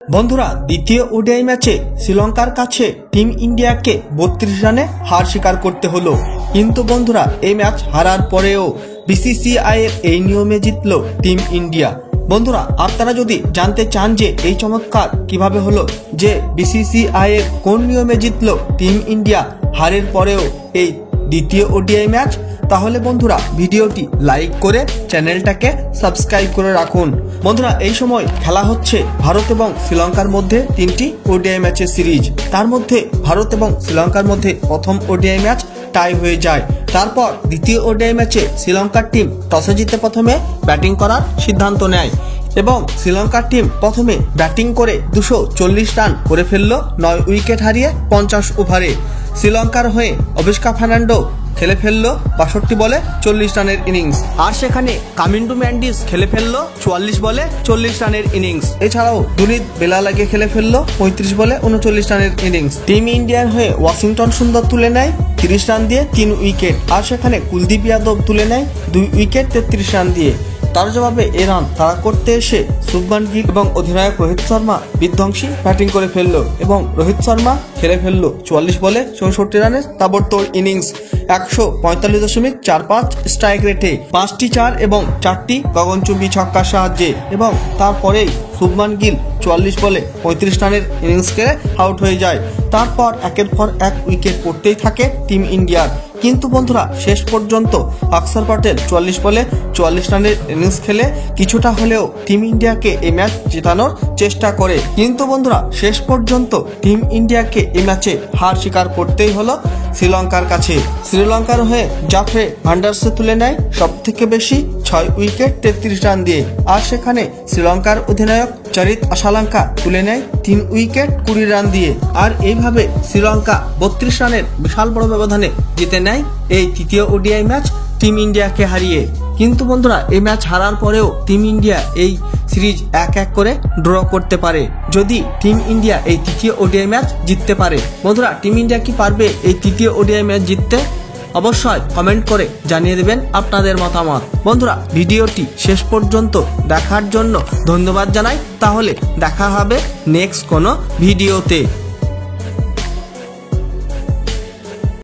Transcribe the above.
বন্ধুরা, দ্বিতীয় ওডিআই ম্যাচে শ্রীলঙ্কার কাছে টিম ইন্ডিয়াকে 32 রানে হার স্বীকার করতে হলো। কিন্তু বন্ধুরা, এই ম্যাচ হারার পরেও বিসিসিআই এর এই নিয়মে জিতল টিম ইন্ডিয়া। বন্ধুরা, আপনারা যদি জানতে চান যে এই চমৎকার কিভাবে হলো, যে বিসিসিআই এর কোন নিয়মে জিতল টিম ইন্ডিয়া হারের পরেও এই দ্বিতীয় ওডিআই ম্যাচ, তাহলে বন্ধুরা ভিডিওটি লাইক করে চ্যানেলটাকে সাবস্ক্রাইব করে রাখুন। বন্ধুরা, এই সময় খেলা হচ্ছে ভারত এবং শ্রীলঙ্কার মধ্যে 3টি ওডিআই ম্যাচের সিরিজ। তার মধ্যে ভারত এবং শ্রীলঙ্কার মধ্যে প্রথম ওডিআই ম্যাচ টাই হয়ে যায়। তারপর দ্বিতীয় ওডিআই ম্যাচে শ্রীলঙ্কার টিম টসে জিতে প্রথমে ব্যাটিং করার সিদ্ধান্ত নেয় এবং শ্রীলঙ্কার টিম প্রথমে ব্যাটিং করে 240 রান করে ফেলল 9 উইকেট হারিয়ে 50 ওভারে। শ্রীলঙ্কার হয়ে অভিষেক ফার্নান্ডো খেলে ফেললো 62 বলে 40 রানের ইনিংস, আর সেখানে কামিন্ডু ম্যান্ডিস খেলে ফেললো 44 বলে 40 রানের ইনিংস। এছাড়াও দুনিত বেলালাগে খেলে ফেললো 35 বলে 39 রানের ইনিংস। টিম ইন্ডিয়ার হয়ে ওয়াশিংটন সুন্দর তুলে নেয় 30 রান দিয়ে 3 উইকেট, আর সেখানে কুলদীপ যাদব তুলে নেয় 2 উইকেট 33 রান দিয়ে। তার জবাবে এ রান তাড়া করতে এসে শুভমান গিল এবং অধিনায়ক রোহিত শর্মা বিধ্বংসী ব্যাটিং করে ফেললো এবং রোহিত শর্মা খেলে ফেললো 44 বলে 64 রানের তাবড়তোড় ইনিংস 145.45 স্ট্রাইক রেটে, 5টি 4 এবং 4টি গগনচুম্বী ছক্কার সাহায্যে। এবং তারপরেই শুভমান গিল 44 বলে 35 রানের ইনিংস খেলে আউট হয়ে যায়। তারপর একের পর এক উইকেট পড়তেই থাকে টিম ইন্ডিয়ার। কিন্তু বন্ধুরা, শেষ পর্যন্ত অক্ষর প্যাটেল 44 বলে 44 রানের ইনিংস খেলে কিছুটা হলেও টিম ইন্ডিয়াকে এই ম্যাচ জেতানোর চেষ্টা করে। কিন্তু বন্ধুরা, শেষ পর্যন্ত টিম ইন্ডিয়াকে এই ম্যাচে হার স্বীকার করতেই হলো শ্রীলঙ্কার কাছে। শ্রীলঙ্কার হয়ে জাফরে ভান্ডারসে তুলে নেয় সব থেকে বেশি 6 উইকেট 33 রান দিয়ে, আর সেখানে শ্রীলঙ্কার অধিনায়ক চরিত আসালাঙ্কা তুলে নেয় 3 উইকেট 20 রান দিয়ে। আর এইভাবে শ্রীলঙ্কা 32 রানের বিশাল বড় ব্যবধানে জিতে নেয় এই তৃতীয় ওডিআই ম্যাচ টিম ইন্ডিয়াকে হারিয়ে। কিন্তু বন্ধুরা, এই ম্যাচ হারার পরেও টিম ইন্ডিয়া এই সিরিজ 1-1 করে ড্র করতে পারে যদি টিম ইন্ডিয়া এই তৃতীয় ওডিআই ম্যাচ জিততে পারে। বন্ধুরা, টিম ইন্ডিয়া কি পারবে এই তৃতীয় ওডিআই ম্যাচ জিততে? অবশ্যই কমেন্ট করে জানিয়ে দেবেন আপনাদের মতামত। বন্ধুরা, ভিডিওটি শেষ পর্যন্ত দেখার জন্য ধন্যবাদ জানাই। তাহলে দেখা হবে নেক্সট কোনো ভিডিওতে।